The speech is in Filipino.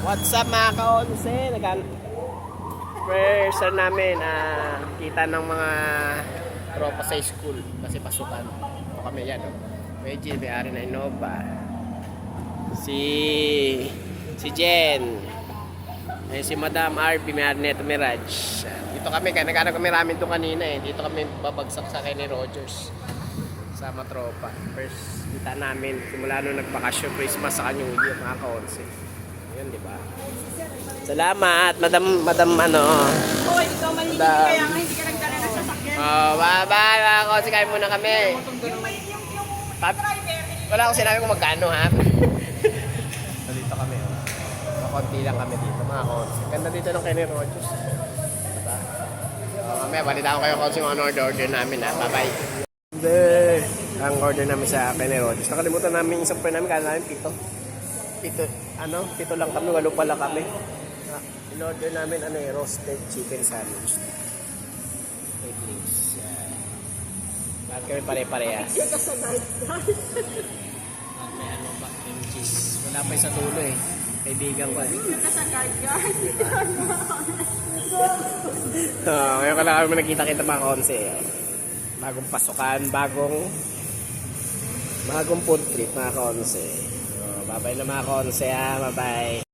What's up mga kaonse? First namin kita ng mga tropa sa school kasi pasukan. Ito kami yan. Medyo may-ari na Innova. Si Jen. Ayun si Madam RP, may-ari na ito Mirage. Dito kami, nagkano kami ramen ito kanina eh. Dito kami babagsak sa kay ni Rogers. Sama tropa. First kita namin simula nung nagbakasyon Christmas sa New Year mga kaonse. Yun, di ba? Salamat, madam ano. Hoy, ikaw maliliit kaya nga hindi ka nagdala ng sasakyan. Oh, bye-bye mga kaonse, kain muna kami. Wala akong sinabi kung magkano ha. So, dito kami. Konti lang kami dito mga kaonse. Ganda dito ng Kenny Rogers. Diba? Mamaya, balita ko kayo kaonse kung ano order namin ha. Bye-bye. Ang order namin sa Kenny Rogers. Nakalimutan namin isang per namin, kaya namin pito lang kami, walo pala kami. In-order namin roasted chicken sandwich. Wait please. Bakit kami pare-parehas? May ano ba? Yung cheese. Wala pa yung sa dulo eh. Kaibigan ko eh. Ngayon ka lang kami nakita-kita mga konse. Bagong pasukan, bagong food trip mga konse. Bye-bye na mga konse ha. Bye-bye.